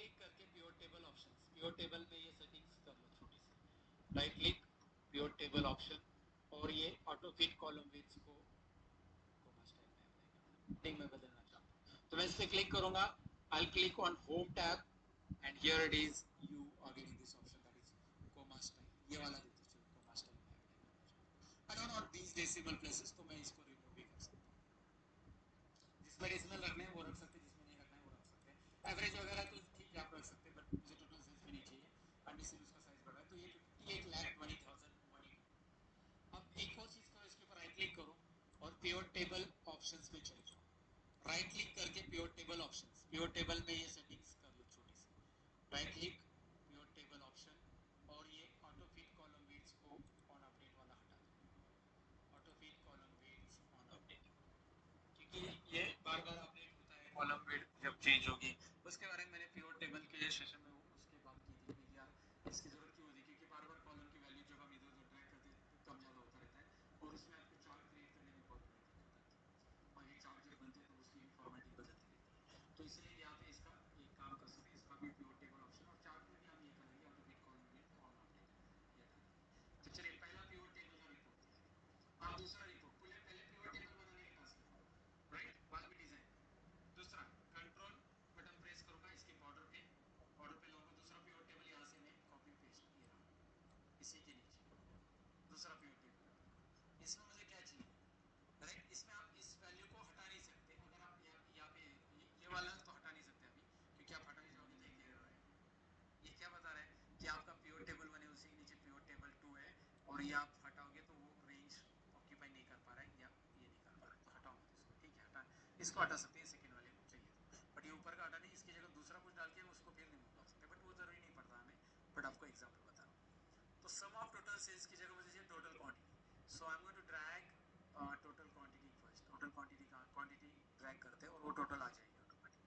Click करके pure table options, pure table में ये सेटिंग्स कर लो छोटी सी, right click pure table option और ये ऑटो फिट कॉलम विड्थ को स्टाइल में बदलना चाहता हूँ, तो मैं इस पे क्लिक करूंगा. I click on home tab and here it is you are getting this option that is comma style. ये वाला देते चलो कोमा स्टाइल में I don't want these decimal places, तो मैं इसको रिमूव भी कर सकता हूँ. जिसमें डेसिमल रखने हैं वो रख सकते हैं, जिसमें नहीं रखना है वो रख सकते हैं. एवरेज वगैरह तो ठीक है आप रख सकते हैं, बट मुझे टोटल सेल्स भी नहीं चाहिए. कंडीशन उसका साइज बढ़ा है तो ये 58,20,182. अब एक और चीज करो, इसके ऊपर राइट क्लिक करो और प्योर टेबल ऑप्शंस में चले जाओ. राइट क्लिक करके pure table options, pure table में ये सेटिंग्स कर लो छोटी सी. Right click pure table option और ये ऑटो फिट कॉलम विड्थ को ऑन अपडेट वाला हटा दो. Auto fit column width on update, क्योंकि ये बार बार अपडेट होता है कॉलम विड्थ जब चेंज होगी. उसके बारे में मैंने प्योर टेबल के सेशन में उसके बात की थी कि यार इसकी जरूरत क्यों होती है, क्योंकि बार बार कॉलम की वैल्यू जब हम इधर उधर ड्रैग करते हैं तो कम ज़्यादा होता रहता है और उसमें आपको चार्ट क्रिएट करने में बहुत बड़ी दिक्कत आती है. और ये चार्ट जब बनते हैं तो उसकी भी फॉर्मेटिंग बदलती रहती है. तो इसलिए यहाँ पे इसका एक काम कर सकते हैं, इसका भी प्योर टेबल ऑप्शन और चार्ट में भी हम ये करेंगे auto fit column width on update ये हटा देंगे. तो चलिए पहला प्योर टेबल का रिपोर्ट दिया गया. अब दूसरा रिपोर्ट, पहले प्योर टेबल बनाने के टास्क है, राइट, बाद में डिजाइन. दूसरा कंट्रोल बटन प्रेस करूंगा इसके बॉर्डर पे, बॉर्डर पे लाऊंगा दूसरा प्योर टेबल, यहाँ से मैं कॉपी पेस्ट ये रहा इसी के नीचे दूसरा प्योर टेबल. इसमें मुझे क्या चाहिए, राइट, इसमें आप इस वैल्यू को हटा नहीं सकते. अगर आप यहाँ पे ये वाला तो हटा नहीं सकते अभी, क्योंकि आप हटाने जाओगे तो एक एरर आएगा. ये क्या बता रहा है कि आपका प्योर टेबल बने उसी के नीचे प्योर टेबल 2 है और ये आप हटाओगे तो वो रेंज ऑक्यूपाई नहीं कर पा रहा है या ये नहीं कर पा रहा है, तो हटाओ मत इसको. ठीक है, हटा इसको हटा सकते हैं सेकंड वाले को चाहिए तो, बट ये ऊपर का हटा नहीं, इसकी जगह दूसरा कुछ डाल के उसको फिर रिमूव कर सकते हैं, बट वो जरूरी नहीं पड़ता हमें, बट आपको एग्जांपल बता रहा हूँ. तो सम ऑफ टोटल सेल्स की जगह मुझे चाहिए total quantity. So I am going to drag total quantity first. Total quantity का क्वांटिटी ड्रैग करते हैं और वो टोटल आ जाएगी ऑटोमेटिक.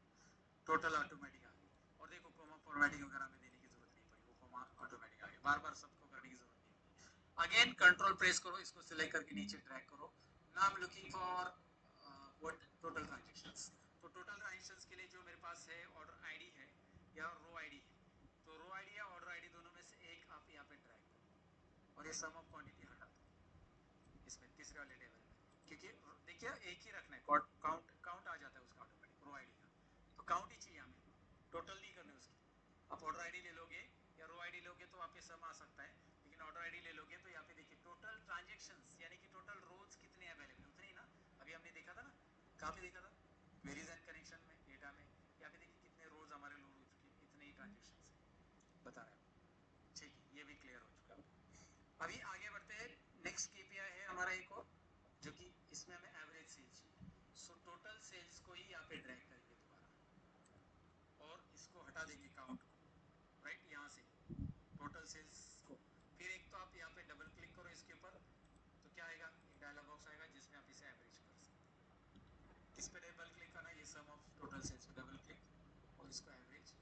टोटल ऑटोमेटिक आ गई. और देखो कोमा फॉर्मेटिंग वगैरह में देने की जरूरत नहीं पड़ी, वो कोमा ऑटोमेटिक आ गया. बार बार सबको करने की जरूरत नहीं पड़ी. अगेन कंट्रोल प्रेस करो, इसको सिलेक्ट करके नीचे ड्रैग करो. Now I am looking for what total transactions. तो टोटल ट्रांजैक्शंस के लिए जो मेरे पास है ऑर्डर आईडी है या रो आईडी है, तो रो आईडी या ऑर्डर आईडी दोनों में से एक आप यहाँ पे ड्रैग करो और ये सम ऑफ क्वांटिटी हटा दो इसमें तीसरे वाले टेबल में, क्योंकि देखिए एक ही रखना है, काउंट काउंट आ जाता है उसका ऑटोमेटिक रो आईडी का, तो काउंट ही चाहिए हमें, टोटल नहीं करने उसकी. आप ऑर्डर आईडी ले लोगे या रो आईडी लोगे तो आप पे सम आ सकता है, लेकिन ऑर्डर आईडी ले लोगे तो यहाँ पे देखिए टोटल ट्रांजैक्शंस यानी कि टोटल रोज कितने अवेलेबल उतने ही ना. अभी हमने देखा था ना, कहाँ पे देखा था, क्वेरीज एंड कनेक्शन में डेटा में. यहाँ पे देखिए कितने रोज हमारे लोड हो चुके हैं, इतने ही ट्रांजैक्शंस बता रहा है. ठीक है, ये भी क्लियर हो चुका है. अभी आगे बढ़ते हैं. नेक्स्ट केपीआई है हमारा एक और, जो कि इसमें हमें एवरेज सेल्स चाहिए. सो टोटल सेल्स को ही यहाँ पे ड्रैग करेंगे दोबारा और इसको हटा देंगे काउंट को, राइट, यहाँ से टोटल सेल्स को. फिर एक तो आप यहाँ पे डबल क्लिक करो इसके ऊपर, तो क्या आएगा, एक डायलॉग बॉक्स आएगा जिसमें आप इसे एवरेज कर सकते हैं. किस पे डबल क्लिक करना है, ये सम ऑफ टोटल सेल्स पे डबल क्लिक और इसको एवरेज,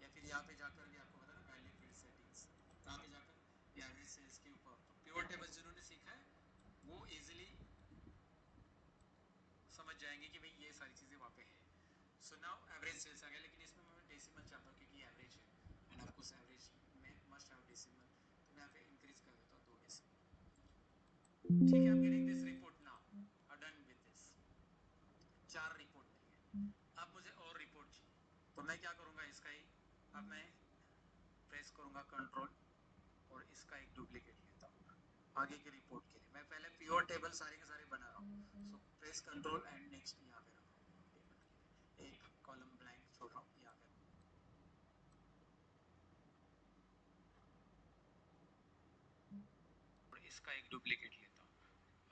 या फिर यहाँ पे जाकर भी आपको पता ना वैल्यू फील्ड सेटिंग्स, यहाँ पे जाकर ये एवरेज सेल्स के ऊपर. तो प्योर टेबल जिन्होंने सीखा है वो इजीली समझ जाएंगे कि भाई ये सारी चीजें वहाँ पे है. सो नाउ एवरेज सेल्स आ गया, लेकिन इसमें मैं डेसिमल चाहता हूँ क्योंकि एवरेज है एंड ऑफ कोर्स एवरेज में मस्ट हैव डेसिमल, तो मैं यहाँ पे इंक्रीज कर देता हूँ 2 डेसिमल. ठीक है, I am getting this report now, I done with this. 4 report मिल गए. अब मुझे और रिपोर्ट चाहिए, तो मैं क्या करूंगा इसका ही, अब मैं प्रेस करूंगा कंट्रोल और इसका एक डुप्लीकेट लेता हूँ आगे की रिपोर्ट के लिए. मैं पहले प्योर टेबल सारे के सारे बना रहा हूँ. सो प्रेस कंट्रोल एंड नेक्स्ट यहाँ पे रखा हूँ टेबल के लिए, एक कॉलम ब्लैंक छोड़ रहा हूँ यहाँ पे. और इसका एक डुप्लीकेट लेता हूँ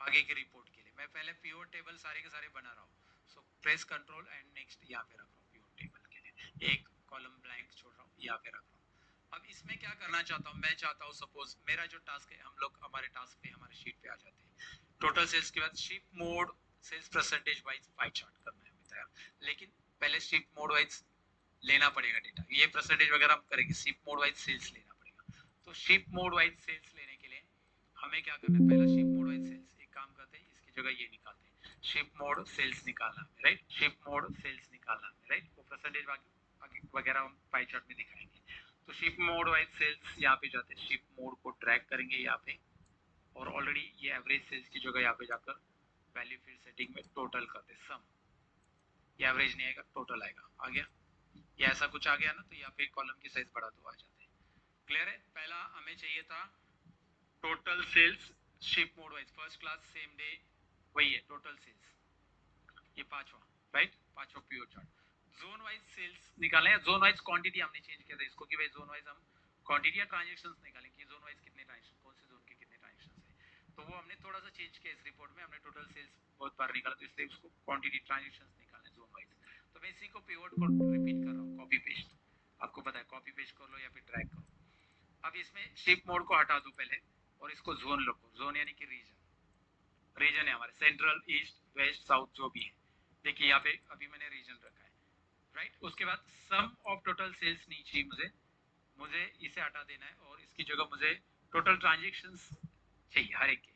आगे की रिपोर्ट के लिए. मैं पहले प्योर टेबल सारे के सारे बना रहा हूँ. सो प्रेस कंट्रोल एंड नेक्स्ट यहाँ पे रख रहा हूँ पिवट टेबल के लिए, एक कॉलम ब्लैंक छोड़ रहा हूँ, यहाँ पे रख रहा हूँ। अब इसमें क्या करना चाहता हूँ, मैं चाहता हूँ सपोज मेरा जो टास्क है, हम लोग हमारे टास्क पे हमारे शीट पे आ जाते हैं, टोटल सेल्स के बाद ship mode sales percentage wise pie chart करना है हमें तैयार, लेकिन पहले शिप मोड वाइज लेना पड़ेगा डेटा, ये परसेंटेज वगैरह हम करेंगे, शिप मोड वाइज सेल्स लेना पड़ेगा। तो शिप मोड वाइज सेल्स लेने के लिए हमें क्या करना है, पहला शिप मोड वाइज सेल्स, एक काम करते हैं इसकी जगह ये निकालते हैं, शिप मोड सेल्स निकालना है, राइट, शिप मोड सेल्स निकालना है, राइट, वो परसेंटेज वगैरह हम पाई चार्ट में दिखाएंगे। तो शिप मोड वाइज सेल्स यहाँ पे जाते हैं, शिप मोड को ट्रैक करेंगे यहाँ पे, और ऑलरेडी ये एवरेज सेल्स की जगह यहाँ पे जाकर वैल्यू फील्ड सेटिंग में टोटल करते हैं, सम, ये एवरेज नहीं आएगा टोटल आएगा, आ गया, ये ऐसा कुछ आ गया ना, तो यहाँ पे कॉलम की साइज बढ़ा दो, आ जाते हैं। क्लियर है, पहला हमें चाहिए था total sales ship mode wise, first class same day, वही है टोटल सेल्स, ये पांचवा, राइट, पांचवा pie chart. Zone wise sales निकालना है, जोन वाइज क्वांटिटी हमने चेंज किया था इसको कि भाई जोन वाइज हम क्वांटिटी या ट्रांजैक्शंस निकालें कि जोन वाइज कितने ट्रांजैक्शन, कौन से जोन के कितने ट्रांजैक्शंस है, तो वो हमने थोड़ा सा चेंज किया इस रिपोर्ट में, हमने टोटल सेल्स बहुत बार निकाला, तो इसलिए उसको क्वांटिटी ट्रांजैक्शंस निकालना है जोन वाइज। तो मैं इसी को पिवट को रिपीट कर रहा हूँ, कॉपी पेस्ट, आपको पता है कॉपी पेस्ट कर लो या फिर ड्रैग करो। अब इसमें शिप मोड को हटा दो पहले, और इसको जोन रखो, जोन यानी कि रीजन, रीजन है हमारे सेंट्रल ईस्ट वेस्ट साउथ जो भी है, देखिए यहाँ पे अभी मैंने रीजन रखा है, राइट। उसके बाद सम ऑफ टोटल सेल्स नहीं चाहिए मुझे, मुझे इसे हटा देना है, और इसकी जगह मुझे टोटल ट्रांजैक्शंस चाहिए हर एक के,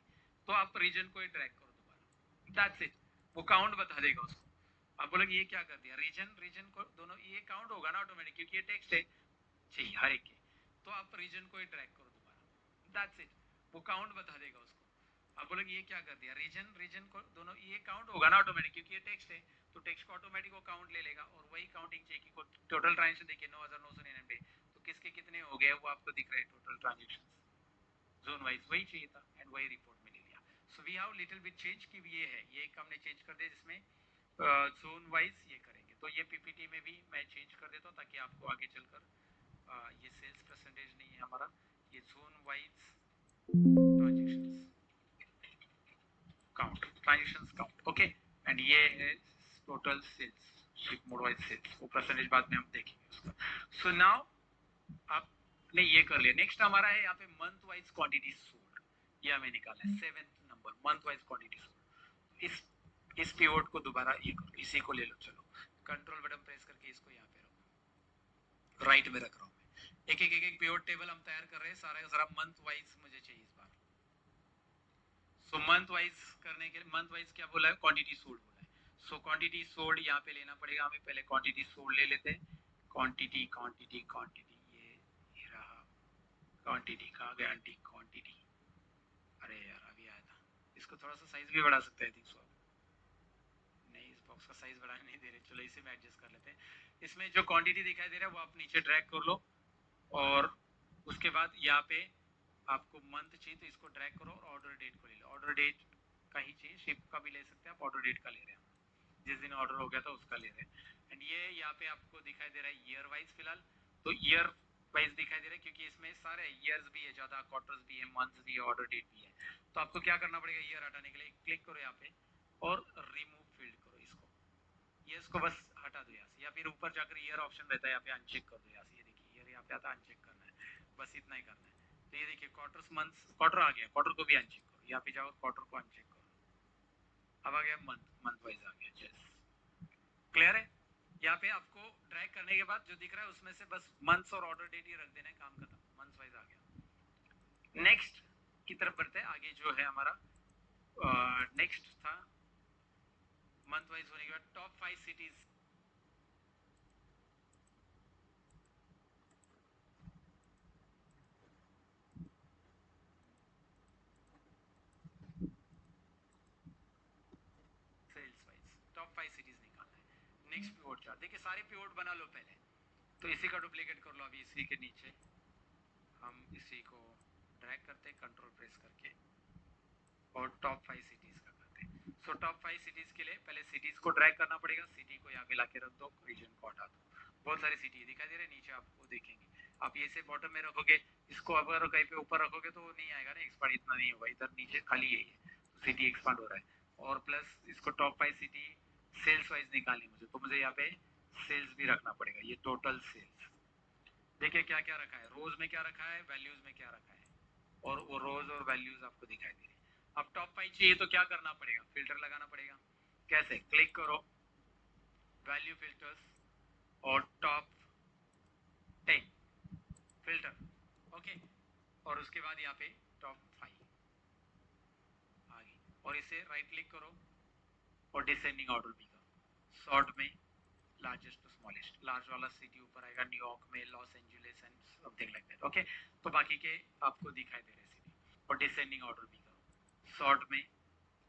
तो आप रीजन को ही ड्रैग करो दोबारा, दैट्स इट, वो काउंट बता देगा उसको। आप बोलोगे ये क्या कर दिया, रीजन रीजन को दोनों ये काउंट होगा ना ऑटोमेटिक, क्योंकि ये टेक्स्ट है, चाहिए हर एक के, तो आप रीजन को ही ड्रैग करो दोबारा, दैट्स इट, वो काउंट बता देगा उसको। आप बोलोगे ये क्या कर दिया, रीजन रीजन को दोनों ये काउंट होगा ना ऑटोमेटिक, क्योंकि ये टेक्स्ट है, तो टेक्स्ट को ऑटोमेटिक वो काउंट ले लेगा, और वही काउंटिंग चाहिए कि टोटल ट्रांजैक्शन देखिए 9999, तो किसके कितने हो गए वो आपको दिख रहा है टोटल ट्रांजैक्शन, जोन वाइज वही चाहिए था, एंड वही रिपोर्ट में ले लिया। So we have little bit change कि ये है, ये एक हमने चेंज कर दिया जिसमें जोन वाइज ये करेंगे, तो ये पीपीटी में भी मैं चेंज कर देता हूँ ताकि आपको आगे चलकर ये सेल्स परसेंटेज नहीं है हमारा, ये zone wise transactions count, transactions count, okay, and ये है total sales ship mode wise sales, वो परसेंटेज बाद में हम देखेंगे उसका। सो नाउ आपने ये कर लिया, नेक्स्ट हमारा है यहाँ पे मंथ वाइज क्वांटिटी सोल्ड, ये हमें निकालना है 7th number, month wise quantity sold. इस पिवट को दोबारा ये करो, इसी को ले लो, चलो कंट्रोल बटन प्रेस करके इसको यहाँ पे रखो, राइट में रख रहा हूँ मैं, एक पिवट टेबल हम तैयार कर रहे हैं, सारा सारा मंथ वाइज मुझे चाहिए इस बार। सो मंथ वाइज करने के लिए, मंथ वाइज क्या बोला है, क्वांटिटी सोल्ड बोला है, सो क्वांटिटी सोल्ड यहाँ पे लेना पड़ेगा हमें, पहले क्वांटिटी सोल्ड ले लेते हैं, क्वांटिटी क्वांटिटी क्वांटिटी, ये रहा क्वांटिटी, कहाँ गया आंटी क्वांटिटी, अरे यार अभी आया था, इसको थोड़ा सा साइज भी बढ़ा सकते हैं, थिंक सो, नहीं इस बॉक्स का साइज बढ़ाने नहीं दे रहे, चलो इसे में एडजस्ट कर लेते हैं। इसमें जो क्वांटिटी दिखाई दे रहा है वो आप नीचे ड्रैग कर लो, और उसके बाद यहाँ पे आपको मंथ चाहिए तो इसको ड्रैग करो, और ऑर्डर डेट को ले लो, ऑर्डर डेट का ही चाहिए, शिप का भी ले सकते हैं आप, ऑर्डर डेट का ले रहे हैं, जिस दिन ऑर्डर हो गया था उसका ले रहे हैं। एंड ये यहाँ पे आपको दिखाई दे रहा है ईयर वाइज फिलहाल, तो ईयर वाइज दिखाई दे रहा है क्योंकि इसमें सारे ईयर्स भी है ज्यादा, क्वार्टर्स भी है, मंथ्स भी है, ऑर्डर डेट भी है, तो आपको क्या करना पड़ेगा, ईयर हटाने के लिए क्लिक करो यहाँ पे और रिमूव फील्ड करो इसको, ये इसको बस हटा दो यहाँ से, या फिर ऊपर जाकर ईयर ऑप्शन रहता है यहाँ पे अनचेक कर दो यहाँ से, ये देखिए ईयर यहाँ पे आता है, अनचेक करना है, बस इतना ही करना है। तो ये देखिए क्वार्टर्स मंथ्स, क्वार्टर आ गया, क्वार्टर को भी अनचेक करो, यहाँ पे जाओ क्वार्टर को अनचेक करो, अब आ गया मंथ, मंथ वाइज आ गया, यस क्लियर है। यहाँ पे आपको ड्रैग करने के बाद जो दिख रहा है उसमें से बस मंथ्स और ऑर्डर डेट ही रख देना है, काम खत्म, मंथ वाइज आ गया। नेक्स्ट की तरफ बढ़ते हैं, आगे जो है हमारा नेक्स्ट था मंथ वाइज होने के बाद top 5 cities, sales wise top 5 cities निकालना है। नेक्स्ट पिवट चार्ट, देखिए सारे पिवट बना लो पहले, तो इसी का डुप्लीकेट कर लो, अभी इसी के नीचे हम इसी को ड्रैग करते हैं कंट्रोल प्रेस करके, और टॉप 5 सिटीज का करते हैं। सो टॉप 5 सिटीज के लिए पहले सिटीज को ड्रैग करना पड़ेगा, सिटी को यहाँ पे लाके रख दो, रीजन को हटा दो, बहुत सारी सिटी दिखाई दे रहे हैं नीचे, आपको देखेंगे, आप ये से बॉटम में रखोगे, इसको अगर कहीं पे ऊपर रखोगे तो नहीं आएगा ना, एक्सपांड इतना नहीं होगा, इधर नीचे खाली यही है, तो सिटी एक्सपांड हो रहा है, और प्लस इसको टॉप 5 सिटी सेल्स वाइज निकालनी मुझे, तो मुझे यहाँ पे सेल्स भी रखना पड़ेगा। ये टोटल सेल्स, देखिए क्या क्या रखा है, रोज में क्या रखा है, वैल्यूज में क्या रखा है, और वो रोज और वैल्यूज आपको दिखाई दे रही है। अब टॉप 5 चाहिए तो क्या करना पड़ेगा, फिल्टर लगाना पड़ेगा। कैसे, क्लिक करो वैल्यू फिल्टर्स और टॉप 10 फिल्टर, ओके, और उसके बाद यहाँ पे टॉप 5 आ गई, और इसे राइट क्लिक करो और डिसेंडिंग ऑर्डर भी करो। शॉर्ट में लार्जेस्ट टू स्मॉलेस्ट, लार्ज वाला सिटी ऊपर आएगा, न्यूयॉर्क में, Los Angeles and something like that, okay. तो बाकी के आपको दिखाई दे रहे सिटी, और डिसेंडिंग ऑर्डर भी करो। शॉर्ट में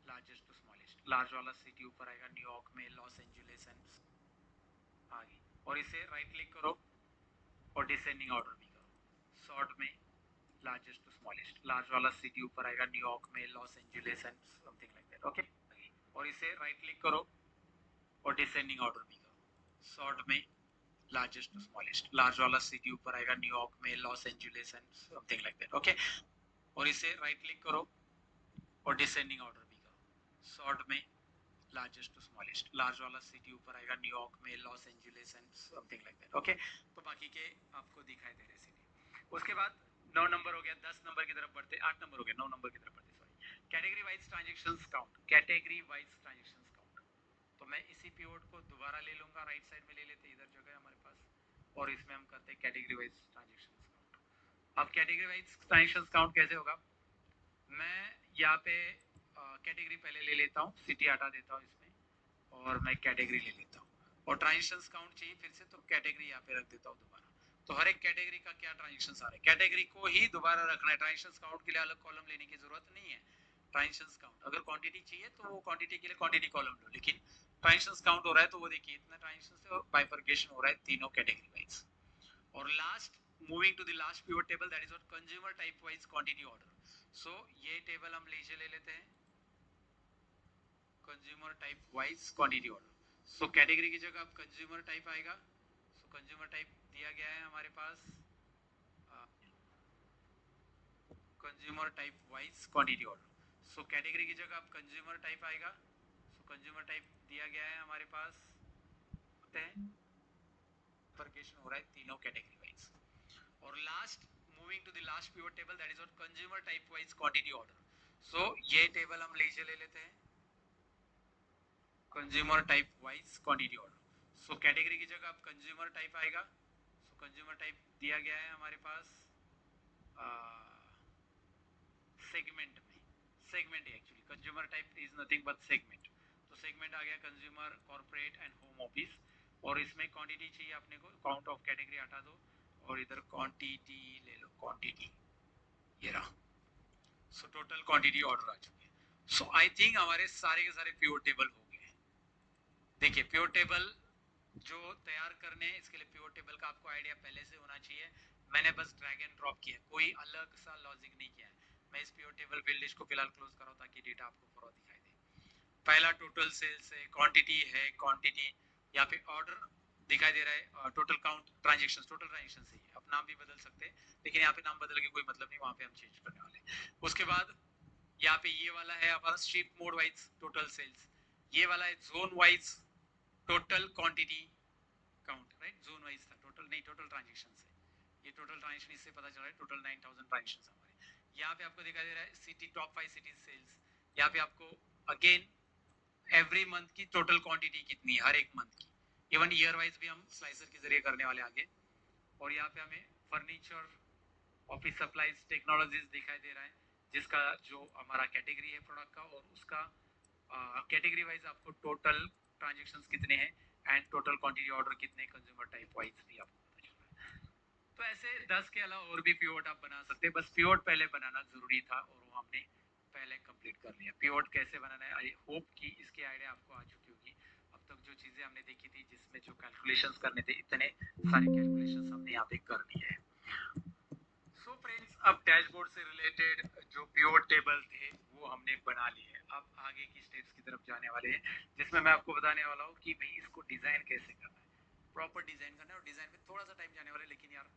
लार्जेस्ट टू स्मॉलेस्ट, लार्ज वाला सिटी ऊपर आएगा, न्यूयॉर्क में, लॉस एंजलिस एंड आ गई, और इसे राइट क्लिक करो और डिसेंडिंग ऑर्डर भी करो। शॉर्ट में लार्जेस्ट टू स्मॉलेस्ट, लार्ज वाला सिटी ऊपर आएगा, न्यूयॉर्क में, Los Angeles and something like that, okay, और इसे राइट क्लिक करो और डिसेंडिंग ऑर्डर भी करो। शॉर्ट में लार्जेस्ट टू स्मॉलेस्ट, लार्ज वाला सिटी ऊपर आएगा, न्यूयॉर्क में, Los Angeles and something like that, okay, और इसे राइट क्लिक करो और डिसेंडिंग ऑर्डर भी करो। शॉर्ट में लार्जेस्ट टू स्मॉलेस्ट, लार्ज वाला सिटी ऊपर आएगा, न्यूयॉर्क में, Los Angeles and something like that, okay. तो बाकी के आपको दिखाई दे रहे सिटी। उसके बाद 9 नंबर हो गया, 10 नंबर की तरफ बढ़ते, 8 नंबर हो गया, 9 नंबर की तरफ बढ़ते, sorry, category wise transactions count, category wise transactions count. तो मैं इसी पिवट को दोबारा ले लूंगा, राइट साइड में ले लेते, इधर जगह है हमारे पास, और इसमें हम करते हैं कैटेगरी वाइज ट्रांजैक्शंस काउंट। अब कैटेगरी वाइज ट्रांजैक्शंस काउंट कैसे होगा, मैं यहाँ पे कैटेगरी पहले ले लेता हूँ, सिटी हटा देता हूँ इसमें, और मैं कैटेगरी ले लेता हूँ, और ट्रांजैक्शंस काउंट चाहिए फिर से, तो कैटेगरी यहाँ पे रख देता हूँ दोबारा। तो हर एक कैटेगरी का क्या ट्रांजैक्शंस आ रहे हैं, कैटेगरी को ही दोबारा रखना है, ट्रांजैक्शंस काउंट के लिए अलग कॉलम लेने की जरूरत नहीं है। ट्रांजैक्शंस काउंट, अगर क्वांटिटी चाहिए तो वो क्वांटिटी के लिए क्वांटिटी कॉलम लो, लेकिन ट्रांजैक्शंस काउंट हो रहा है तो वो देखिए इतना ट्रांजैक्शंस है, और बाइफरकेशन हो रहा है तीनों कैटेगरी वाइज। और last, moving to the last pivot table, that is what consumer type wise quantity order. So ये टेबल हम लीजिए ले लेते हैं, consumer type wise quantity order. So category की जगह अब कंज्यूमर टाइप आएगा। सो कंज्यूमर टाइप दिया गया है हमारे पास consumer type wise quantity order. So category की जगह अब कंज्यूमर टाइप आएगा। सो कंज्यूमर टाइप दिया गया है हमारे पास, वर्गेशन हो रहा है तीनों कैटेगरी वाइज। और last, moving to the last pivot table, that is what consumer type wise quantity order. So ये टेबल हम लीजिए ले लेते हैं, consumer type wise quantity order. So category की जगह अब कंज्यूमर टाइप आएगा। सो कंज्यूमर टाइप दिया गया है हमारे पास सेगमेंट में, segment actually consumer type is nothing but segment. तो सेगमेंट आ गया consumer, corporate and home office, और इसमें क्वांटिटी चाहिए अपने को, काउंट ऑफ कैटेगरी हटा दो और इधर क्वांटिटी ले लो, क्वांटिटी ये रहा। सो टोटल क्वांटिटी ऑर्डर आ चुके हैं। सो आई थिंक हमारे सारे के सारे प्योर टेबल हो गए। देखिए प्योर टेबल जो तैयार करने हैं, इसके लिए प्योर टेबल का आपको आइडिया पहले से होना चाहिए। मैंने बस ड्रैग एंड ड्रॉप किया, कोई अलग सा लॉजिक नहीं किया है। मैं इस प्योर टेबल बिल्ड लिस्ट को फिलहाल क्लोज कर रहा हूं ताकि डेटा आपको पूरा दिखाई दे। पहला टोटल सेल्स है, क्वांटिटी है, क्वांटिटी यहाँ पे ऑर्डर दिखाई दे रहा है, total count transactions, total transactions है। अब नाम भी बदल सकते हैं, लेकिन यहाँ पे नाम बदल के कोई मतलब नहीं, वहां पे हम चेंज करने वाले हैं। उसके बाद यहाँ पे ये वाला है हमारा ship mode wise total sales, ये वाला है zone wise total quantity count, right, zone wise था, टोटल नहीं, टोटल ट्रांजैक्शंस है। ये टोटल ट्रांजैक्शन इससे पता चल रहा है, टोटल 9000 ट्रांजैक्शंस हमारे। यहाँ पे आपको दिखाई दे रहा है सिटी, टॉप 5 सिटीज सेल्स। यहाँ पे आपको अगेन एवरी मंथ की टोटल क्वांटिटी कितनी है, हर एक मंथ की, इवन ईयर वाइज भी हम स्लाइसर के जरिए करने वाले आगे। और यहाँ पे हमें फर्नीचर, ऑफिस सप्लाईज, टेक्नोलॉजीज दिखाई दे रहा है, जिसका जो हमारा कैटेगरी है प्रोडक्ट का, और उसका कैटेगरी वाइज आपको टोटल ट्रांजैक्शंस कितने हैं एंड टोटल क्वांटिटी ऑर्डर कितने, कंज्यूमर टाइप वाइज भी आपको पता चल रहा है। तो ऐसे 10 के अलावा और भी पिवट आप बना सकते हैं, बस पिवट पहले बनाना जरूरी था और वो हमने पहले कंप्लीट कर लिया। पिवट कैसे बनाना है, आई होप कि इसकी आइडिया आपको आ चुकी होगी। अब तक जो चीजें हमने देखी थी, जिसमें जो कैलकुलेशंस करने थे, इतने सारे कैलकुलेशंस हमने यहाँ पे कर लिए हैं। सो फ्रेंड्स, अब डैशबोर्ड से रिलेटेड जो पिवट टेबल थे वो हमने बना लिए। अब आगे की स्टेप्स की तरफ जाने वाले हैं, जिसमें मैं आपको बताने वाला हूँ कि भाई इसको डिजाइन कैसे करना है, प्रॉपर डिजाइन करना है। और डिजाइन में थोड़ा सा टाइम जाने वाला है, लेकिन यार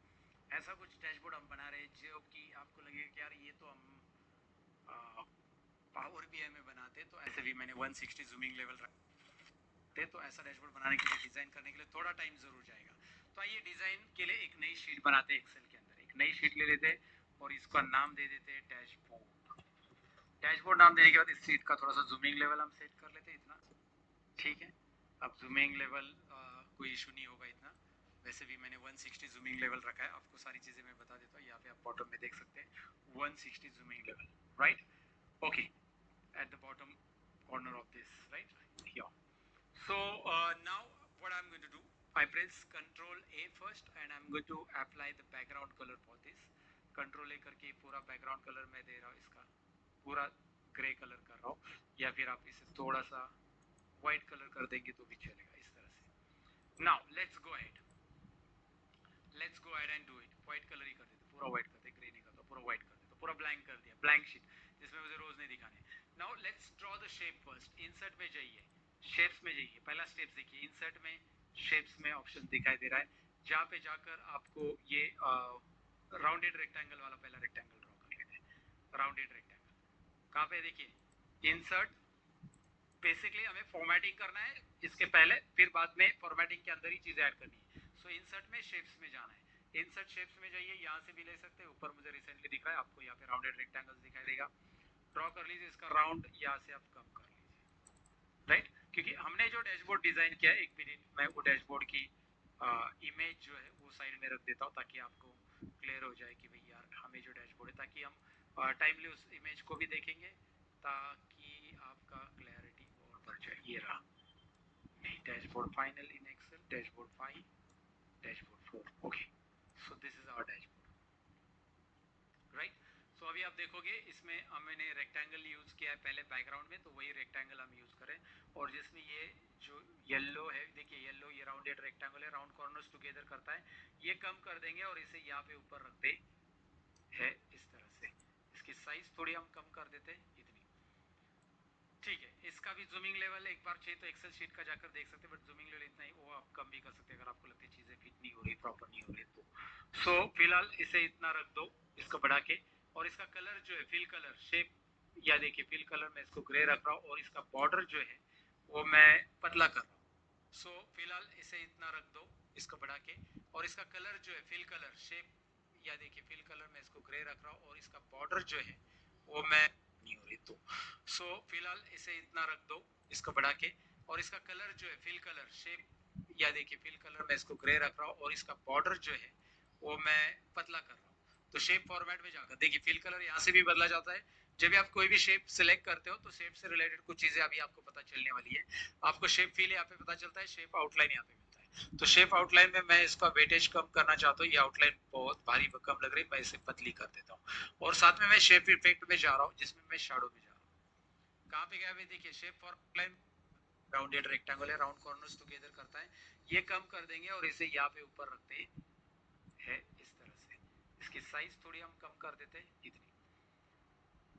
ऐसा कुछ डैशबोर्ड हम बना रहे हैं जो कि आपको लगेगा कि यार ये तो हम पावर बीआई में बनाते, तो ऐसे भी मैंने 160 जूमिंग लेवल सकते हैं। तो ऐसा डैशबोर्ड बनाने के लिए, डिजाइन करने के लिए थोड़ा टाइम जरूर जाएगा। तो आइए डिजाइन के लिए एक नई शीट बनाते हैं एक्सेल के अंदर। एक नई शीट ले लेते हैं और इसका नाम दे देते हैं डैशबोर्ड। डैशबोर्ड नाम देने के बाद इस शीट का थोड़ा सा जूमिंग लेवल हम सेट कर लेते हैं इतना, ठीक है। अब जूमिंग लेवल कोई इशू नहीं होगा इतना, वैसे भी मैंने 160 जूमिंग लेवल रखा है। आपको सारी चीजें मैं बता देता हूँ, यहाँ पे आप बॉटम में देख सकते हैं 160 zooming level, right, okay, at the bottom corner of this, right here. So now what I'm going to do, I press Control A first and I'm going to apply the background color for this. Control A करके पूरा background color मैं दे रहा हूँ, इसका पूरा grey colour कर रहा हूँ, या फिर आप इसे थोड़ा सा व्हाइट कलर कर देंगे तो भी चलेगा इस तरह से। Now let's go ahead and do it. White colour ही कर देते, पूरा व्हाइट कर दे, ग्रे नहीं करता, पूरा व्हाइट कर देते, पूरा ब्लैंक कर दिया, ब्लैंक शीट जिसमें मुझे रोज नहीं दिखाने। Now let's draw the shape first. Insert में जाइए, शेप्स में जाइए, पहला स्टेप देखिए, इंसर्ट में शेप्स में ऑप्शन दिखाई दे रहा है, जहाँ पे जाकर आपको ये राउंडेड रेक्टेंगल वाला पहला रेक्टेंगल ड्रॉ कर लेते हैं। राउंडेड रेक्टेंगल कहाँ पे, देखिए इंसर्ट, बेसिकली हमें फॉर्मेटिंग करना है इसके पहले, फिर बाद में फॉर्मेटिंग के अंदर ही चीजें ऐड करनी है। सो इंसर्ट में शेप्स में जाना है, इंसर्ट शेप्स में जाइए, यहाँ से भी ले सकते हैं, ऊपर मुझे रिसेंटली दिख रहा है आपको, यहाँ पे राउंडेड रेक्टेंगल्स दिखाई देगा, ड्रॉ कर लीजिए इसका राउंड, यहाँ से आप कम कर लीजिए, राइट, क्योंकि हमने जो डैशबोर्ड डिजाइन किया है, एक मिनट मैं वो डैशबोर्ड की इमेज जो है वो साइड में रख देता हूँ ताकि आपको क्लियर हो जाए कि भाई यार हमें जो डैशबोर्ड है, ताकि हम टाइमली उस इमेज को भी देखेंगे, ताकि आपका क्लैरिटी और बढ़ जाए। ये रहा dashboard final in Excel, dashboard 5, dashboard 4, okay, so this is our dashboard, right. So अभी आप देखोगे इसमें हमने रेक्टेंगल यूज किया है पहले बैकग्राउंड में, तो वही रेक्टेंगल हम यूज करें, और जिसमें ये जो येलो है, देखिए येलो, ये राउंडेड रेक्टेंगल है, राउंड कॉर्नर्स टुगेदर करता है, ये कम कर देंगे और इसे यहाँ पे ऊपर रखते हैं इस तरह से, इसकी साइज थोड़ी हम कम कर देते हैं इतनी, ठीक है। इसका भी जूमिंग लेवल एक बार चाहिए तो एक्सेल शीट का जाकर देख सकते हैं, बट जूमिंग लेवल इतना ही, वो आप कम भी कर सकते हैं अगर आपको लगती है चीजें फिट नहीं हो रही, प्रॉपर नहीं हो रही तो। सो फिलहाल इसे इतना रख दो, इसको बढ़ा के, और इसका कलर जो है फिल कलर शेप, या देखिए फिल कलर में इसको ग्रे रख रहा हूँ, और इसका बॉर्डर जो है वो मैं पतला कर रहा हूँ। सो फिलहाल इसे इतना रख दो, इसको बढ़ा के, और इसका कलर जो है फिल कलर शेप, या देखिए फिल कलर में इसको ग्रे रख रहा हूँ, और इसका बॉर्डर जो है वो मैं नहीं हो रही तो। सो फिलहाल इसे इतना रख दो, इसको बढ़ा के, और इसका कलर जो है फिल कलर शेप, या देखिए फिल कलर में इसको ग्रे रख रहा हूँ, और इसका बॉर्डर जो है वो मैं पतला कर रहा हूँ। तो शेप फॉर्मेट में जाकर देखिए फिल कलर यहाँ से भी बदला जाता है, जब भी आप कोई भी शेप सिलेक्ट करते हो तो शेप से रिलेटेड कुछ चीजें अभी आपको पता चलने वाली है। आपको शेप फील यहाँ पे पता चलता है, शेप आउटलाइन यहाँ पे मिलता है। तो शेप आउटलाइन में मैं इसका वेटेज कम करना चाहता हूँ, ये आउटलाइन बहुत भारी कम लग रही है, मैं इसे पतली कर देता हूँ, और साथ में मैं शेप इफेक्ट में जा रहा हूँ, जिसमें मैं शैडो में जा रहा हूँ। कहाँ पे गया है, देखिए shape for outline, rounded rectangle है, राउंड कॉर्नर्स टुगेदर करता है, ये कम कर देंगे और इसे यहाँ पे ऊपर रखते हैं इस तरह से, इसकी साइज थोड़ी हम कम कर देते हैं इतनी,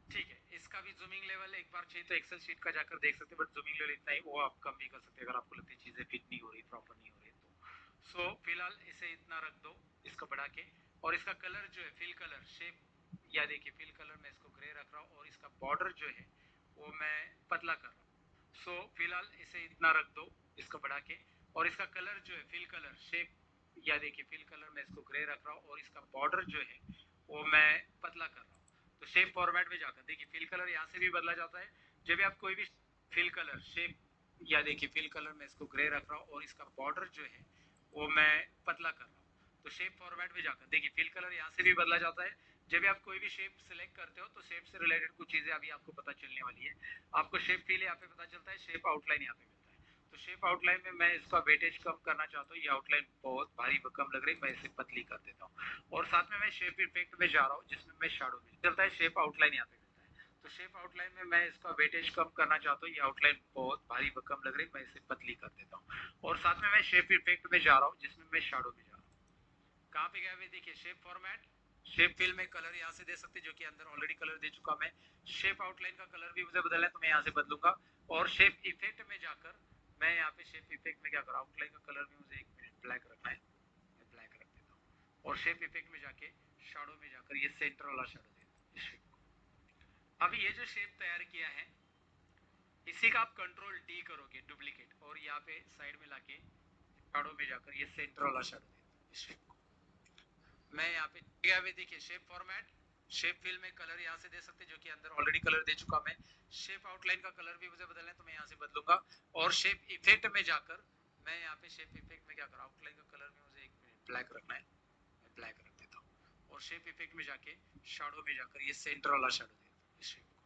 ठीक है। इसका भी जूमिंग लेवल एक बार चाहिए तो एक्सेल शीट का जाकर देख सकते हैं, बट जूमिंग लेवल इतना ही, वो आप कम भी कर सकते हैं अगर आपको लगती है चीजें फिट नहीं हो रही, प्रॉपर नहीं हो रही तो। सो फिलहाल इसे इतना रख दो, इसको बढ़ा के, और इसका कलर जो है फिल कलर शेप, या देखिए फिल कलर में इसको ग्रे रख रहा हूँ, और इसका बॉर्डर जो है वो मैं पतला कर रहा हूँ। सो फिलहाल इसे इतना रख दो, इसको बढ़ा के, और इसका कलर जो है फिल कलर शेप, या देखिए फिल कलर में इसको ग्रे रख रहा हूँ, और इसका बॉर्डर जो है वो मैं पतला कर रहा हूँ। तो शेप फॉर्मेट में जाकर देखिए फिल कलर यहाँ से भी बदला जाता है, जब भी आप कोई भी फिल कलर शेप, या देखिए फिल कलर में इसको ग्रे रख रहा हूँ, और इसका बॉर्डर जो है वो मैं पतला कर रहा हूँ। तो शेप फॉर्मेट में जाकर देखिए फिल कलर यहाँ से भी बदला जाता है, जब भी आप कोई भी शेप सिलेक्ट करते हो तो शेप से रिलेटेड कुछ चीजें अभी आपको पता चलने वाली है। आपको शेप फील यहाँ पे पता चलता है, शेप आउटलाइन यहाँ पे मिलता है। तो शेप आउटलाइन में मैं इसका वेटेज कम करना चाहता हूँ, ये आउटलाइन बहुत भारी कम लग रही है, मैं इसे पतली कर देता हूँ, और साथ में मैं शेप इफेक्ट में जा रहा हूँ, जिसमें मैं शैडो में चलता है, शेप आउटलाइन यहाँ पे मिलता है। तो शेप आउटलाइन में मैं इसका वेटेज कम करना चाहता हूँ, ये आउटलाइन बहुत भारी कम लग रही है, मैं इसे पतली कर देता हूँ, और साथ में मैं शेप इफेक्ट में जा रहा हूँ, जिसमें मैं शैडो में जा रहा हूँ। कहाँ पे गया है, देखिए शेप फॉर्मेट, शेप फिल में कलर यहाँ से दे सकते हैं, जो कि अंदर ऑलरेडी कलर दे चुका मैं। शेप आउटलाइन का कलर भी मुझे बदलना है तो मैं यहाँ से बदलूंगा, और शेप इफेक्ट में जाकर मैं यहाँ पे शेप इफेक्ट में क्या करूँ, आउटलाइन का कलर भी मुझे 1 मिनट ब्लैक रखना है, मैं ब्लैक रख देता हूँ, और शेप इफेक्ट में जाके शैडो में जाकर ये सेंटर वाला शैडो देता हूँ। अभी ये जो शेप तैयार किया है, इसी का आप कंट्रोल डी करोगे डुप्लीकेट, और यहाँ पे साइड में लाके शैडो में जाकर ये सेंटर वाला शैडो देता शेप को। मैं यहाँ पे देखिए शेप फॉर्मेट, शेप फिल में कलर यहाँ से दे सकते जो कि अंदर ऑलरेडी कलर दे चुका मैं। शेप आउटलाइन का कलर भी मुझे बदलना है तो मैं यहाँ से बदलूंगा, और शेप इफेक्ट में जाकर मैं यहाँ पे शेप इफेक्ट में क्या करूँ, आउटलाइन का कलर भी मुझे 1 मिनट ब्लैक रखना है, मैं ब्लैक रख देता हूँ, और शेप इफेक्ट में जाके शैडो में जाकर ये सेंटर वाला शैडो देता इस शेप को।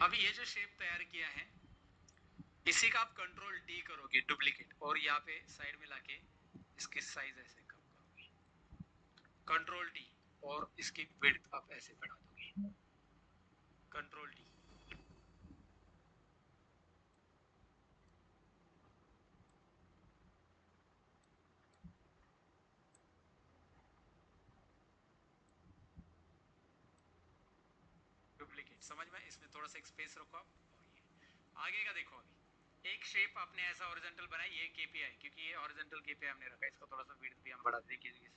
अभी ये जो शेप तैयार किया है इसी का आप कंट्रोल डी करोगे डुप्लीकेट, और यहाँ पे साइड में लाके इसकी साइज ऐसे कम करोगे, कंट्रोल डी, और इसकी विड्थ आप ऐसे बढ़ा दोगे, कंट्रोल डी। डुप्लीकेट समझ में, इसमें थोड़ा सा स्पेस रखो आप। और ये आगे का देखो, अभी एक शेप आपने ऐसा हॉरिजॉन्टल बनाया, ये केपीआई, क्योंकि ये हॉरिजॉन्टल केपीआई हमने रखा है, इसका थोड़ा सा विड्थ भी हम बढ़ा देंगे, इसमें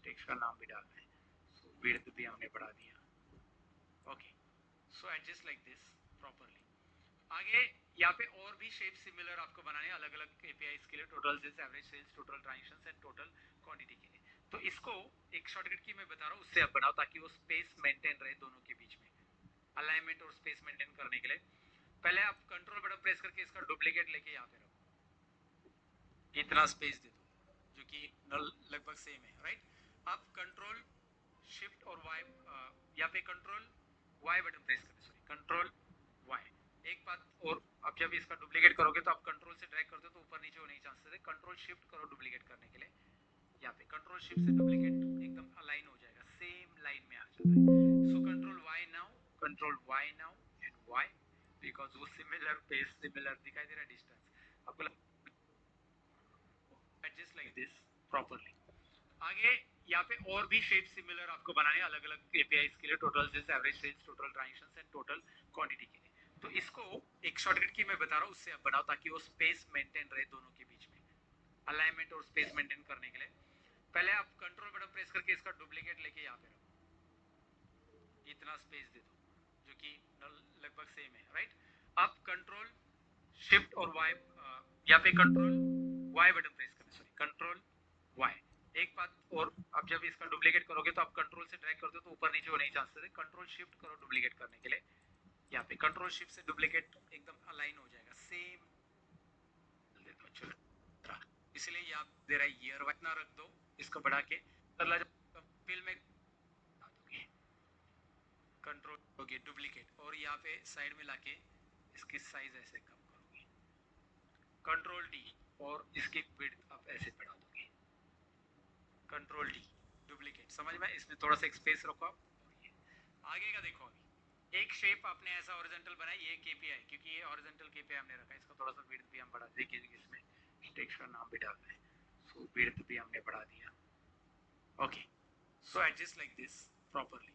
टेक्स्ट का नाम भी डालना है, सो विड्थ भी हमने बढ़ा दिया। Okay, so adjust like this properly. आगे यहाँ पे और भी शेप सिमिलर आपको बनाने हैं अलग अलग केपीआईज के लिए, total sales, average sales, total transactions and total quantity के लिए। तो इसको एक शॉर्टकट की मैं बता रहा हूँ, उससे आप बनाओ ताकि वो स्पेस मेंटेन रहे दोनों के बीच में, अलाइनमेंट और स्पेस मेंटेन करने के लिए। पहले आप कंट्रोल बटन प्रेस करके इसका डुप्लीकेट लेके यहाँ पे रखो, इतना स्पेस दे दो जो कि लगभग सेम है, राइट। आप कंट्रोल शिफ्ट और वाई, यहाँ पे कंट्रोल वाई बटन प्रेस करें, सॉरी कंट्रोल वाई। एक बात और, अब जब इसका डुप्लीकेट करोगे तो आप कंट्रोल से ड्रैग करते हो तो ऊपर नीचे होने के चांसेस है, कंट्रोल शिफ्ट करो डुप्लीकेट करने के लिए, यहाँ पे कंट्रोल शिफ्ट से डुप्लीकेट एकदम अलाइन हो जाएगा, सेम लाइन में आ जाता है। So control Y now and Y, because वो सिमिलर पेस सिमिलर दिखाई दे रहा है, डिस्टेंस आपको एडजस्ट लाइक दिस प्रॉपर्ली। आगे यहाँ पे और भी शेप सिमिलर आपको बनाने हैं अलग अलग केपीआईज के लिए, total sales, average sales, total transactions and total quantity के लिए। तो इसको एक शॉर्टकट की मैं बता रहा हूँ, उससे आप बनाओ ताकि वो स्पेस मेंटेन रहे दोनों के बीच में, अलाइनमेंट और स्पेस मेंटेन करने के लिए। पहले आप कंट्रोल बटन प्रेस करके इसका डुप्लीकेट लेके यहाँ पे रखो, इतना स्पेस दे दो जो कि लगभग सेम है, राइट। आप कंट्रोल शिफ्ट और वाई, यहाँ पे कंट्रोल वाई बटन प्रेस करें, सॉरी कंट्रोल वाई। एक बात और, अब जब इसका डुप्लीकेट करोगे तो आप कंट्रोल से ड्रैग करते हो तो ऊपर नीचे होने के चांसेस है, कंट्रोल शिफ्ट करो डुप्लीकेट करने के लिए, यहाँ पे कंट्रोल शिफ्ट से डुप्लीकेट एकदम अलाइन हो जाएगा, सेम। चलो इसलिए ये आप दे रहा है ईयर इतना रख दो, इसको बढ़ा के फिल में कंट्रोल होगी डुप्लीकेट, और यहाँ पे साइड में लाके इसकी साइज ऐसे कम करोगे, कंट्रोल डी, और इसकी विड्थ आप ऐसे बढ़ा दोगे, कंट्रोल डी डुप्लीकेट समझ में, इसमें थोड़ा सा स्पेस रखो आप। और ये आगे का देखो, अभी एक शेप आपने ऐसा हॉरिजॉन्टल बनाया, ये केपीआई, क्योंकि ये हॉरिजॉन्टल केपीआई हमने रखा है, इसका थोड़ा सा विड्थ भी हम बढ़ा देंगे, इसमें टेक्स्ट का नाम भी डालना है, सो विड्थ भी हमने बढ़ा दिया। Okay, so adjust like this properly.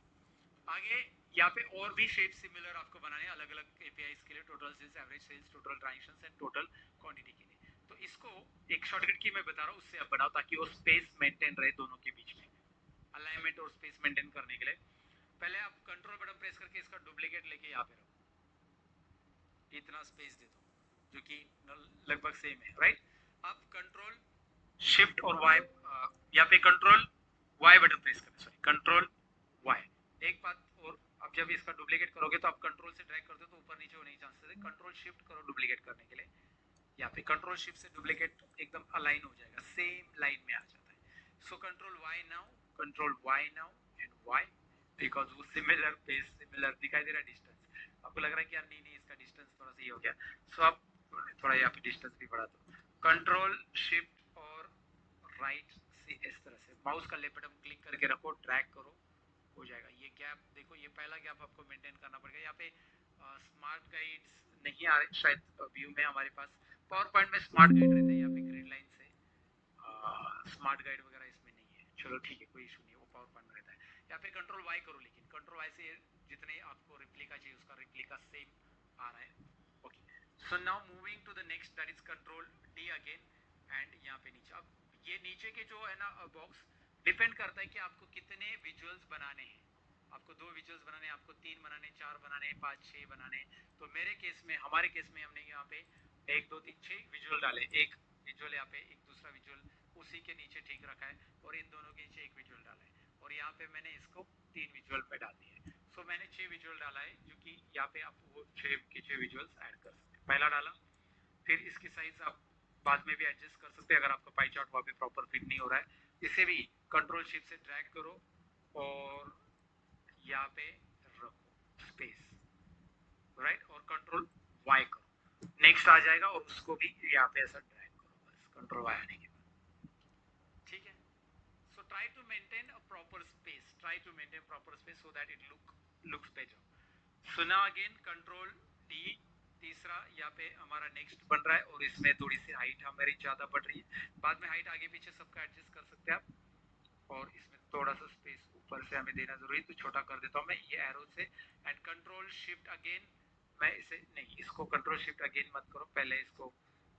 आगे यहाँ पे और भी शेप सिमिलर आपको बनाने हैं अलग अलग केपीआईज के लिए, total sales, average sales, total transactions and total quantity के लिए। तो इसको एक शॉर्टकट की मैं बता रहा हूँ, उससे आप बनाओ ताकि वो स्पेस मेंटेन रहे दोनों के बीच में, अलाइनमेंट और स्पेस मेंटेन करने के लिए। पहले आप कंट्रोल बटन प्रेस करके इसका डुप्लीकेट लेके यहाँ पे रखो, इतना स्पेस दे दो जो कि लगभग सेम है, राइट। आप कंट्रोल शिफ्ट और वाई, यहाँ पे कंट्रोल वाई बटन प्रेस करें, सॉरी कंट्रोल वाई। एक बात और, अब जब इसका डुप्लीकेट करोगे तो आप कंट्रोल से ड्रैग करते हो तो ऊपर नीचे होने के चांसेस है, कंट्रोल शिफ्ट करो डुप्लीकेट करने के लिए, यहाँ पे कंट्रोल शिफ्ट से डुप्लीकेट एकदम अलाइन हो जाएगा, सेम लाइन में आ जाता है। So control Y now and Y, because वो सिमिलर पेस सिमिलर दिखाई दे रहा है, डिस्टेंस आपको लग रहा है कि यार नहीं इसका डिस्टेंस थोड़ा सा ही हो गया, सो आप थोड़ा यहाँ पे डिस्टेंस भी बढ़ा दो, कंट्रोल शिफ्ट और राइट से इस तरह से माउस का लेफ्ट बटन क्लिक करके रखो, ड्रैग करो, हो जाएगा। ये गैप देखो, ये पहला गैप आपको मेंटेन करना पड़ेगा। यहाँ पे स्मार्ट गाइड्स नहीं आ रहे शायद व्यू में, हमारे पास पावर पॉइंट में स्मार्ट गाइड रहता है, यहाँ पे ग्रिड लाइन से स्मार्ट गाइड वगैरह इसमें नहीं है, चलो ठीक है कोई इशू नहीं, वो पावर पॉइंट में रहता है। यहाँ पे कंट्रोल वाई करो, लेकिन कंट्रोल वाई से जितने आपको रिप्लिका चाहिए उसका रिप्लिका सेम आ रहा है। Okay, so now moving to the next, that is control D again, and यहाँ पे नीचे, अब ये नीचे के जो है ना बॉक्स डिपेंड करता है कि आपको कितने विजुअल्स बनाने हैं। आपको 2 विजुअल्स बनाने, आपको 3 बनाने, 4 बनाने, 5, 6 बनाने। तो मेरे केस में, हमारे केस में हमने यहाँ पे 1, 2, 3, 6 विजुअल डाले। एक विजुअल यहाँ पे, एक दूसरा विजुअल उसी के नीचे ठीक रखा है, और इन दोनों के नीचे एक विजुअल डाला है, और यहाँ पे मैंने इसको 3 विजुअल पे डाल दिया है। सो मैंने 6 विजुअल डाला है, जो कि यहाँ पे आप वो 6 के 6 विजुअल्स ऐड कर सकते हैं। पहला डाला, फिर इसकी साइज आप बाद में भी एडजस्ट कर सकते हैं अगर आपका पाई चार्ट वहाँ पे प्रॉपर फिट नहीं हो रहा है। इसे भी कंट्रोल शिफ्ट से ड्रैग करो और यहाँ पे रखो स्पेस, राइट, और कंट्रोल वाई करो, नेक्स्ट आ जाएगा, और उसको भी यहाँ पे ऐसा ड्रैग करो, बस कंट्रोल वाई आने के बाद, ठीक है। So try to maintain a proper space, try to maintain proper space so that it looks better. So now again control D, तीसरा यहाँ पे हमारा नेक्स्ट बन रहा है, और इसमें थोड़ी सी हाइट हमारी ज्यादा बढ़ रही है, बाद में हाइट आगे पीछे सबका एडजस्ट कर सकते हैं आप, और इसमें थोड़ा सा स्पेस ऊपर से हमें देना जरूरी है, तो छोटा कर देता हूँ मैं ये एरो से, एंड कंट्रोल शिफ्ट अगेन, मैं इसे नहीं, इसको कंट्रोल शिफ्ट अगेन मत करो, पहले इसको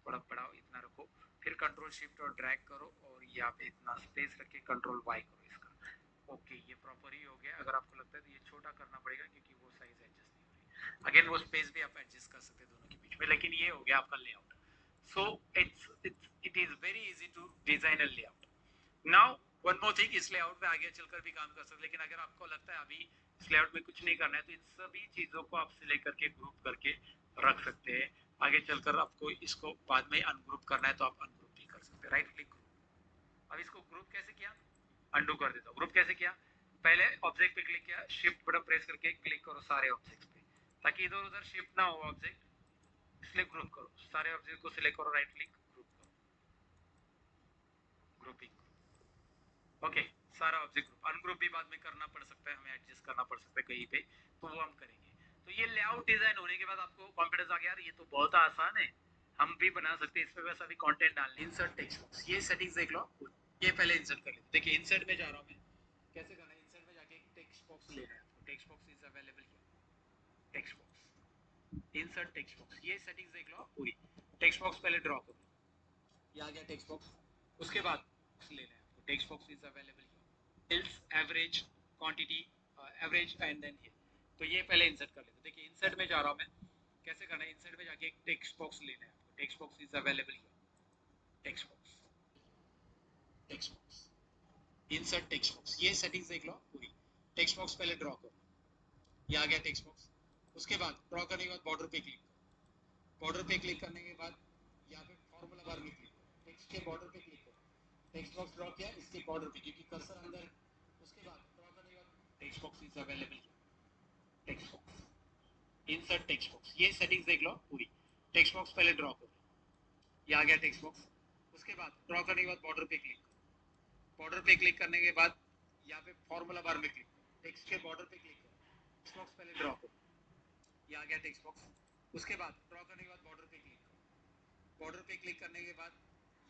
थोड़ा बढ़ाओ, इतना रखो, फिर कंट्रोल शिफ्ट और ड्रैग करो, और यहाँ पे इतना स्पेस रख के कंट्रोल वाई करो इसका। ओके, ये प्रॉपर ही हो गया। अगर आपको लगता है तो ये छोटा करना पड़ेगा, क्योंकि वो साइज एडजस्ट नहीं हो रही। अगेन वो स्पेस भी आप एडजस्ट कर सकते हैं दोनों के बीच में, लेकिन ये हो गया आपका layout. So it is very easy to design a layout. Now one more thing, इस लेआउट में आगे चलकर भी काम कर सकते हैं, लेकिन अगर आपको लगता है अभी इस लेआउट में कुछ नहीं करना है, तो इन सभी चीजों को आप सिलेक्ट करके ग्रुप करके रख सकते हैं। आगे चलकर आपको इसको बाद में अनग्रुप करना है तो आप अनग्रुप भी कर सकते हैं, राइट क्लिक ग्रुप। अब इसको ग्रुप कैसे किया, अंडू कर देता हूँ। ग्रुप कैसे किया, पहले ऑब्जेक्ट पे क्लिक किया, शिफ्ट बटन प्रेस करके क्लिक करो सारे ऑब्जेक्ट्स पे, ताकि इधर उधर शिफ्ट ना हो ऑब्जेक्ट, इसलिए ग्रुप करो, सारे ऑब्जेक्ट को सिलेक्ट करो, राइट क्लिक ग्रुप करो, ग्रुपिंग। ओके, सारा ऑब्जेक्ट ग्रुप। अनग्रुप भी बाद में करना पड़ सकता है, हमें एडजस्ट करना पड़ सकता है कहीं पे, तो वो हम करेंगे। तो ये लेआउट डिजाइन होने के बाद आपको कॉन्फिडेंस आ गया, यार ये तो बहुत आसान है, हम भी बना सकते हैं, इस पे बस अभी कंटेंट डालने। इंसर्ट टेक्स्ट बॉक्स, ये सेटिंग्स देख लो, ये पहले इंसर्ट कर लेते। देखिए इंसर्ट में जा रहा हूं मैं, कैसे करना है, इंसर्ट में जाके टेक्स्ट बॉक्स लेना है आपको, text box is available here, text box, insert text box, ये सेटिंग्स देख लो पूरी। टेक्स्ट बॉक्स पहले ड्रॉ करो, ये आ गया टेक्स्ट बॉक्स। उसके बाद लेना है आपको, text box is available here, else average quantity, average and then here. तो ये पहले इंसर्ट कर लेते। देखिए इंसर्ट में जा रहा हूं मैं, कैसे करना है, इंसर्ट में जाके एक टेक्स्ट बॉक्स लेना है आपको, text box is available here, text box, text box, insert text box, ये सेटिंग्स देख लो पूरी। टेक्स्ट बॉक्स पहले ड्रॉ करो, ये आ गया टेक्स्ट बॉक्स। उसके बाद ड्रॉ करने के बाद बॉर्डर पे क्लिक करो, बॉर्डर पे क्लिक करने के बाद यहाँ पे फॉर्मूला बार में क्लिक करो, टेक्स्ट के बॉर्डर पे क्लिक करो, टेक्स्ट बॉक्स ड्रॉ किया, इसके बॉर्डर पे क्योंकि कर्सर अंदर। उसके बाद ड्रॉ करने के बाद text box is available, text box, insert text box, ये सेटिंग्स देख लो पूरी। टेक्स्ट बॉक्स पहले ड्रॉ करो, ये आ गया टेक्स्ट बॉक्स। उसके बाद ड्रॉ करने के बाद बॉर्डर पे क्लिक करो, बॉर्डर पे क्लिक करने के बाद यहाँ पे फॉर्मूला बार में क्लिक करो, टेक्स्ट के बॉर्डर पे क्लिक करो, टेक्स्ट बॉक्स पहले ड्रॉ करो, ये आ गया टेक्स्ट बॉक्स। उसके बाद ड्रॉ करने के बाद बॉर्डर पे क्लिक करो, बॉर्डर पे क्लिक करने के बाद